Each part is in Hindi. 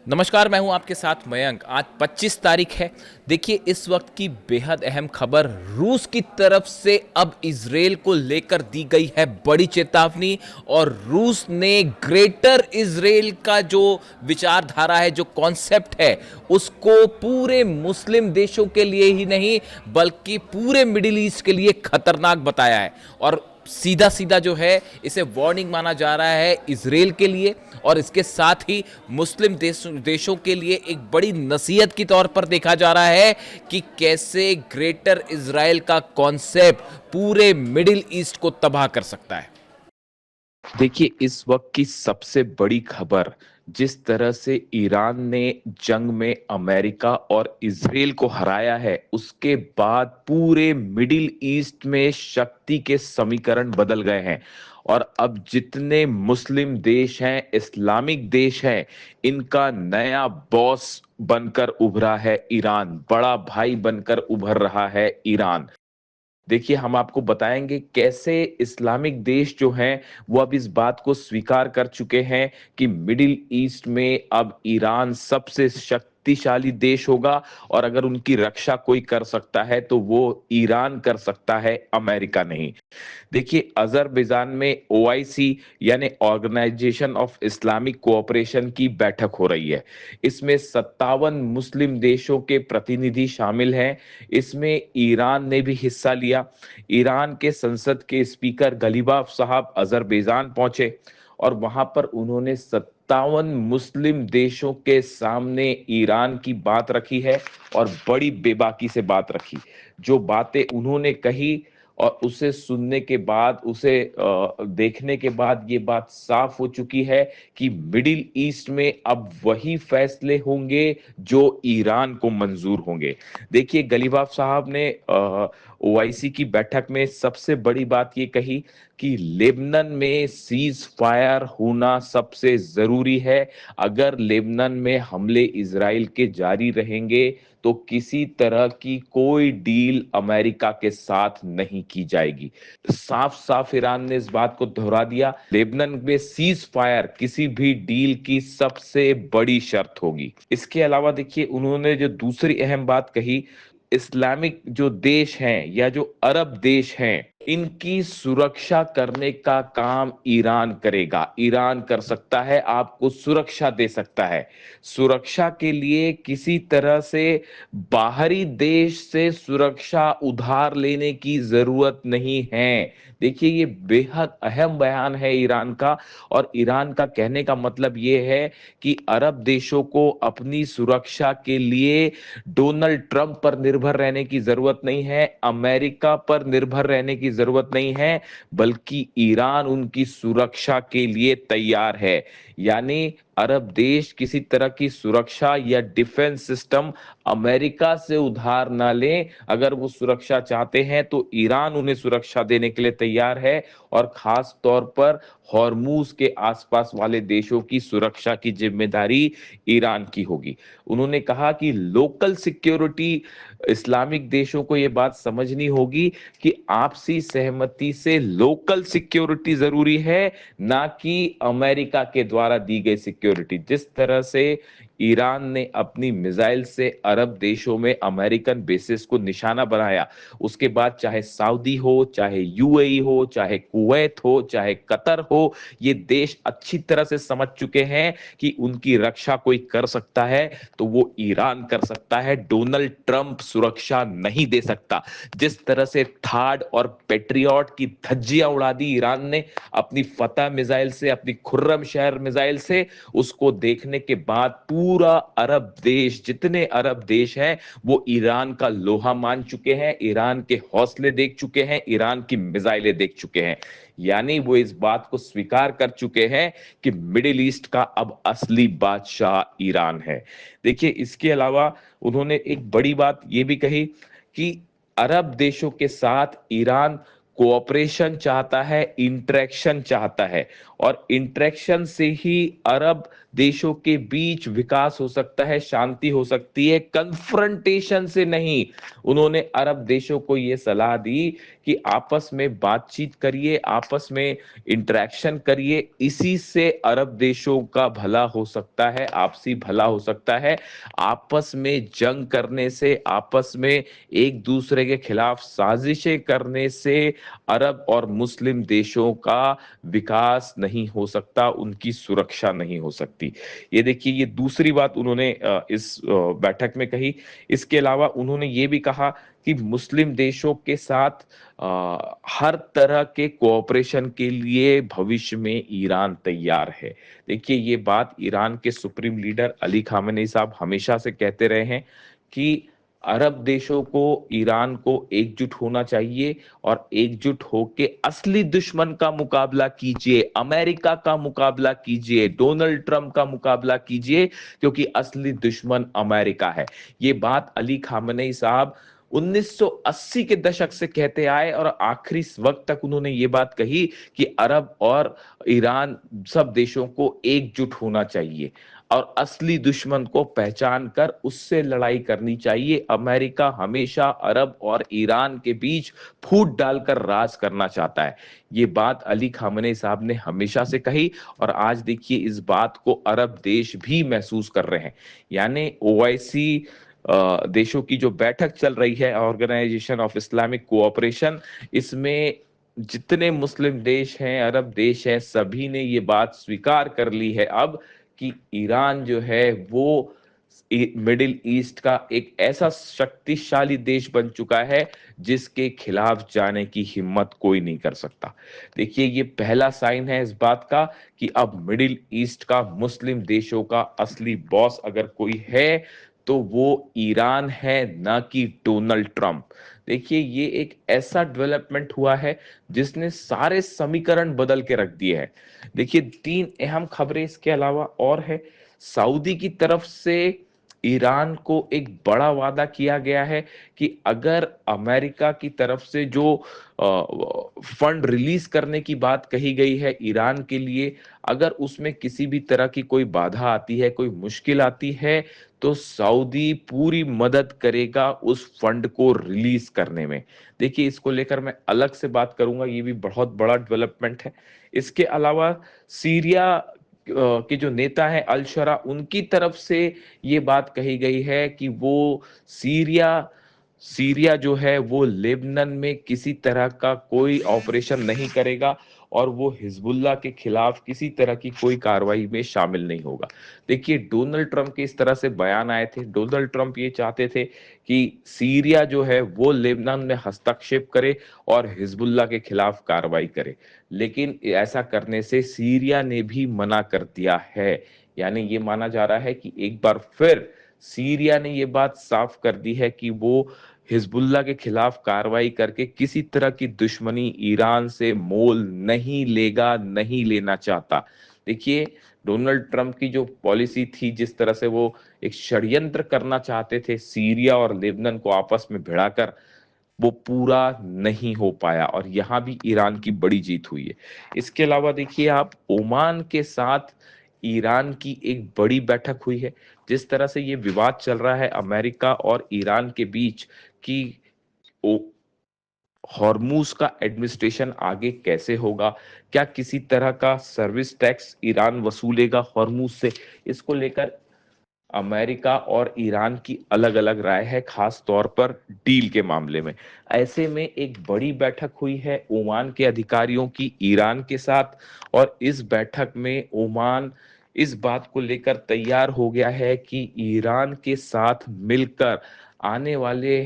नमस्कार, मैं हूं आपके साथ मयंक। आज 25 तारीख है। देखिए, इस वक्त की बेहद अहम खबर रूस की तरफ से अब इजराइल को लेकर दी गई है बड़ी चेतावनी। और रूस ने ग्रेटर इजराइल का जो विचारधारा है, जो कॉन्सेप्ट है, उसको पूरे मुस्लिम देशों के लिए ही नहीं बल्कि पूरे मिडिल ईस्ट के लिए खतरनाक बताया है। और सीधा सीधा जो है, इसे वार्निंग माना जा रहा है इजराइल के लिए और इसके साथ ही मुस्लिम देशों के लिए एक बड़ी नसीहत की तौर पर देखा जा रहा है कि कैसे ग्रेटर इजराइल का कॉन्सेप्ट पूरे मिडिल ईस्ट को तबाह कर सकता है। देखिए, इस वक्त की सबसे बड़ी खबर जिस तरह से ईरान ने जंग में अमेरिका और इजराइल को हराया है, उसके बाद पूरे मिडिल ईस्ट में शक्ति के समीकरण बदल गए हैं। और अब जितने मुस्लिम देश हैं, इस्लामिक देश हैं, इनका नया बॉस बनकर उभरा है ईरान, बड़ा भाई बनकर उभर रहा है ईरान। देखिए, हम आपको बताएंगे कैसे इस्लामिक देश जो हैं वो अब इस बात को स्वीकार कर चुके हैं कि मिडिल ईस्ट में अब ईरान सबसे शक्तिशाली देश होगा। और अगर उनकी रक्षा कोई कर सकता है तो वो ईरान कर सकता है, अमेरिका नहीं। देखिए, अजरबैजान में ओआईसी यानी ऑर्गेनाइजेशन ऑफ इस्लामिक कोऑपरेशन की बैठक हो रही है। इसमें 57 मुस्लिम देशों के प्रतिनिधि शामिल हैं। इसमें ईरान ने भी हिस्सा लिया। ईरान के संसद के स्पीकर गलीबाफ साहब अजरबैजान पहुंचे और वहां पर उन्होंने 57 मुस्लिम देशों के सामने ईरान की बात रखी है और बड़ी बेबाकी से बात रखी। जो बातें उन्होंने कही और उसे सुनने के बाद, उसे देखने के बाद ये बात साफ हो चुकी है कि मिडिल ईस्ट में अब वही फैसले होंगे जो ईरान को मंजूर होंगे। देखिए, गलीबाफ साहब ने ओआईसी की बैठक में सबसे बड़ी बात ये कही कि लेबनान में सीज फायर होना सबसे जरूरी है। अगर लेबनान में हमले इजराइल के जारी रहेंगे तो किसी तरह की कोई डील अमेरिका के साथ नहीं की जाएगी। साफ साफ ईरान ने इस बात को दोहरा दिया, लेबनान में सीज फायर किसी भी डील की सबसे बड़ी शर्त होगी। इसके अलावा देखिए, उन्होंने जो दूसरी अहम बात कही, इस्लामिक जो देश हैं या जो अरब देश हैं, इनकी सुरक्षा करने का काम ईरान करेगा। ईरान कर सकता है, आपको सुरक्षा दे सकता है। सुरक्षा के लिए किसी तरह से बाहरी देश से सुरक्षा उधार लेने की जरूरत नहीं है। देखिए, ये बेहद अहम बयान है ईरान का। और ईरान का कहने का मतलब ये है कि अरब देशों को अपनी सुरक्षा के लिए डोनाल्ड ट्रंप पर निर्भर रहने की जरूरत नहीं है, अमेरिका पर निर्भर रहने की जरूरत नहीं है, बल्कि ईरान उनकी सुरक्षा के लिए तैयार है। यानी अरब देश किसी तरह की सुरक्षा या डिफेंस सिस्टम अमेरिका से उधार ना लें। अगर वो सुरक्षा चाहते हैं तो ईरान उन्हें सुरक्षा देने के लिए तैयार है। और खास तौर पर हॉर्मूज के आसपास वाले देशों की सुरक्षा की जिम्मेदारी ईरान की होगी। उन्होंने कहा कि लोकल सिक्योरिटी, इस्लामिक देशों को यह बात समझनी होगी कि आपसी सहमति से लोकल सिक्योरिटी जरूरी है, ना कि अमेरिका के द्वारा दी गई सिक्योरिटी। जिस तरह से ईरान ने अपनी मिसाइल से अरब देशों में अमेरिकन बेसिस को निशाना बनाया, उसके बाद चाहे सऊदी हो, चाहे यूएई हो, चाहे कुवैत हो, चाहे कतर हो, ये देश अच्छी तरह से समझ चुके हैं कि उनकी रक्षा कोई कर सकता है तो वो ईरान कर सकता है। डोनाल्ड ट्रंप सुरक्षा नहीं दे सकता। जिस तरह से थार्ड और पेट्रियट की धज्जियां उड़ा दी ईरान ने अपनी फतह मिसाइल से, अपनी खुर्रम शहर मिसाइल से, उसको देखने के बाद पूरा अरब देश, जितने अरब देश हैं, वो ईरान का लोहा मान चुके हैं, ईरान के हौसले देख चुके हैं, ईरान की मिसाइलें देख चुके हैं। यानी वो इस बात को स्वीकार कर चुके हैं कि मिडिल ईस्ट का अब असली बादशाह ईरान है। देखिए, इसके अलावा उन्होंने एक बड़ी बात ये भी कही कि अरब देशों के साथ ईरान कोऑपरेशन चाहता है, इंटरेक्शन चाहता है, और इंटरेक्शन से ही अरब देशों के बीच विकास हो सकता है, शांति हो सकती है, कन्फ्रंटेशन से नहीं। उन्होंने अरब देशों को यह सलाह दी कि आपस में बातचीत करिए, आपस में इंटरेक्शन करिए, इसी से अरब देशों का भला हो सकता है, आपसी भला हो सकता है। आपस में जंग करने से, आपस में एक दूसरे के खिलाफ साजिशें करने से अरब और मुस्लिम देशों का विकास नहीं हो सकता, उनकी सुरक्षा नहीं हो सकती। ये देखिए, ये दूसरी बात उन्होंने इस बैठक में कही। इसके अलावा उन्होंने ये भी कहा कि मुस्लिम देशों के साथ हर तरह के कोऑपरेशन के लिए भविष्य में ईरान तैयार है। देखिए, ये बात ईरान के सुप्रीम लीडर अली खामेनी साहब हमेशा से कहते रहे हैं कि अरब देशों को, ईरान को एकजुट होना चाहिए, और एकजुट होके असली दुश्मन का मुकाबला कीजिए, अमेरिका का मुकाबला कीजिए, डोनाल्ड ट्रंप का मुकाबला कीजिए, क्योंकि असली दुश्मन अमेरिका है। ये बात अली खामेनी साहब 1980 के दशक से कहते आए, और आखिरी वक्त तक उन्होंने ये बात कही कि अरब और ईरान सब देशों को एकजुट होना चाहिए और असली दुश्मन को पहचान कर उससे लड़ाई करनी चाहिए। अमेरिका हमेशा अरब और ईरान के बीच फूट डालकर राज करना चाहता है। ये बात अली खामेनी साहब ने हमेशा से कही, और आज देखिए इस बात को अरब देश भी महसूस कर रहे हैं। यानी ओआईसी देशों की जो बैठक चल रही है, ऑर्गेनाइजेशन ऑफ इस्लामिक कोऑपरेशन, इसमें जितने मुस्लिम देश हैं, अरब देश हैं, सभी ने ये बात स्वीकार कर ली है अब कि ईरान जो है वो मिडिल ईस्ट का एक ऐसा शक्तिशाली देश बन चुका है जिसके खिलाफ जाने की हिम्मत कोई नहीं कर सकता। देखिए, ये पहला साइन है इस बात का कि अब मिडिल ईस्ट का, मुस्लिम देशों का असली बॉस अगर कोई है तो वो ईरान है, ना कि डोनाल्ड ट्रंप। देखिए, ये एक ऐसा डेवलपमेंट हुआ है जिसने सारे समीकरण बदल के रख दिए हैं। देखिए, तीन अहम खबरें इसके अलावा और है। सऊदी की तरफ से ईरान को एक बड़ा वादा किया गया है कि अगर अमेरिका की तरफ से जो फंड रिलीज करने की बात कही गई है ईरान के लिए, अगर उसमें किसी भी तरह की कोई बाधा आती है, कोई मुश्किल आती है, तो सऊदी पूरी मदद करेगा उस फंड को रिलीज करने में। देखिए, इसको लेकर मैं अलग से बात करूंगा, ये भी बहुत बड़ा डेवलपमेंट है। इसके अलावा सीरिया के जो नेता हैं अल शरा, उनकी तरफ से ये बात कही गई है कि वो सीरिया सीरिया जो है वो लेबनान में किसी तरह का कोई ऑपरेशन नहीं करेगा, और वो हिजबुल्लाह के खिलाफ किसी तरह की कोई कार्रवाई में शामिल नहीं होगा। देखिए, डोनाल्ड ट्रंप के इस तरह से बयान आए थे। डोनाल्ड ट्रंप ये चाहते थे कि सीरिया जो है वो लेबनान में हस्तक्षेप करे और हिजबुल्लाह के खिलाफ कार्रवाई करे, लेकिन ऐसा करने से सीरिया ने भी मना कर दिया है। यानी ये माना जा रहा है कि एक बार फिर सीरिया ने ये बात साफ कर दी है कि वो हिजबुल्लाह के खिलाफ कार्रवाई करके किसी तरह की दुश्मनी ईरान से मोल नहीं लेगा, नहीं लेना चाहता। देखिए, डोनाल्ड ट्रंप की जो पॉलिसी थी, जिस तरह से वो एक षड्यंत्र करना चाहते थे सीरिया और लेबनान को आपस में भिड़ाकर, वो पूरा नहीं हो पाया, और यहां भी ईरान की बड़ी जीत हुई है। इसके अलावा देखिए आप, ओमान के साथ ईरान की एक बड़ी बैठक हुई है। जिस तरह से ये विवाद चल रहा है अमेरिका और ईरान के बीच कि हॉर्मूज का एडमिनिस्ट्रेशन आगे कैसे होगा, क्या किसी तरह का सर्विस टैक्स ईरान वसूलेगा हॉर्मूज से, इसको लेकर अमेरिका और ईरान की अलग अलग राय है, खास तौर पर डील के मामले में। ऐसे में एक बड़ी बैठक हुई है ओमान के अधिकारियों की ईरान के साथ, और इस बैठक में ओमान इस बात को लेकर तैयार हो गया है कि ईरान के साथ मिलकर आने वाले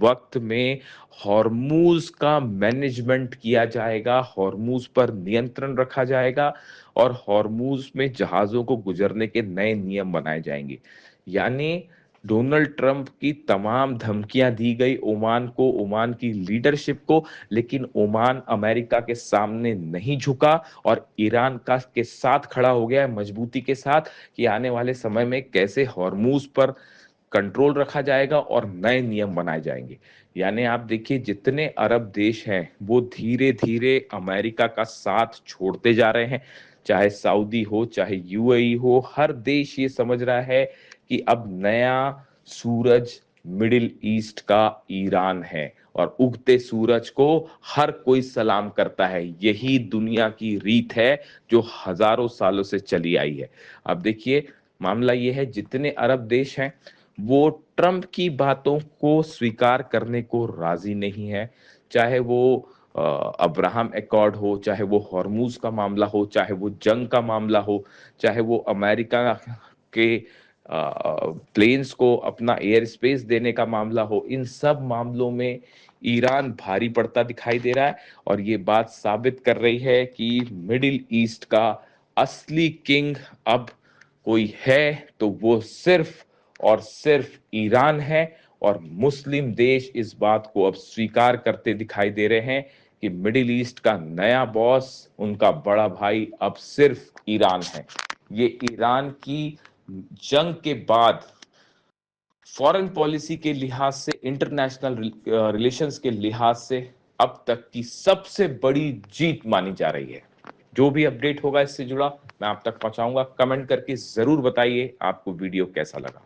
वक्त में हॉर्मूज का मैनेजमेंट किया जाएगा, हॉर्मूज पर नियंत्रण रखा जाएगा, और हॉर्मूज में जहाजों को गुजरने के नए नियम बनाए जाएंगे। यानी डोनाल्ड ट्रंप की तमाम धमकियां दी गई ओमान को, ओमान की लीडरशिप को, लेकिन ओमान अमेरिका के सामने नहीं झुका और ईरान का के साथ खड़ा हो गया है मजबूती के साथ कि आने वाले समय में कैसे हॉर्मूज पर कंट्रोल रखा जाएगा और नए नियम बनाए जाएंगे। यानी आप देखिए जितने अरब देश हैं वो धीरे धीरे अमेरिका का साथ छोड़ते जा रहे हैं, चाहे सऊदी हो चाहे यूएई हो, हर देश ये समझ रहा है कि अब नया सूरज मिडिल ईस्ट का ईरान है और उगते सूरज को हर कोई सलाम करता है। यही दुनिया की रीत है जो हजारों सालों से चली आई है। अब देखिए मामला ये है, जितने अरब देश हैं वो ट्रंप की बातों को स्वीकार करने को राजी नहीं है, चाहे वो अब्राहम अकॉर्ड हो, चाहे वो हॉर्मूज का मामला हो, चाहे वो जंग का मामला हो, चाहे वो अमेरिका के प्लेन्स को अपना एयर स्पेस देने का मामला हो। इन सब मामलों में ईरान भारी पड़ता दिखाई दे रहा है और ये बात साबित कर रही है कि मिडिल ईस्ट का असली किंग अब कोई है तो वो सिर्फ और सिर्फ ईरान है। और मुस्लिम देश इस बात को अब स्वीकार करते दिखाई दे रहे हैं कि मिडिल ईस्ट का नया बॉस, उनका बड़ा भाई अब सिर्फ ईरान है। ये ईरान की जंग के बाद फॉरेन पॉलिसी के लिहाज से, इंटरनेशनल रिलेशंस के लिहाज से अब तक की सबसे बड़ी जीत मानी जा रही है। जो भी अपडेट होगा इससे जुड़ा मैं आप तक पहुंचाऊंगा। कमेंट करके जरूर बताइए आपको वीडियो कैसा लगा।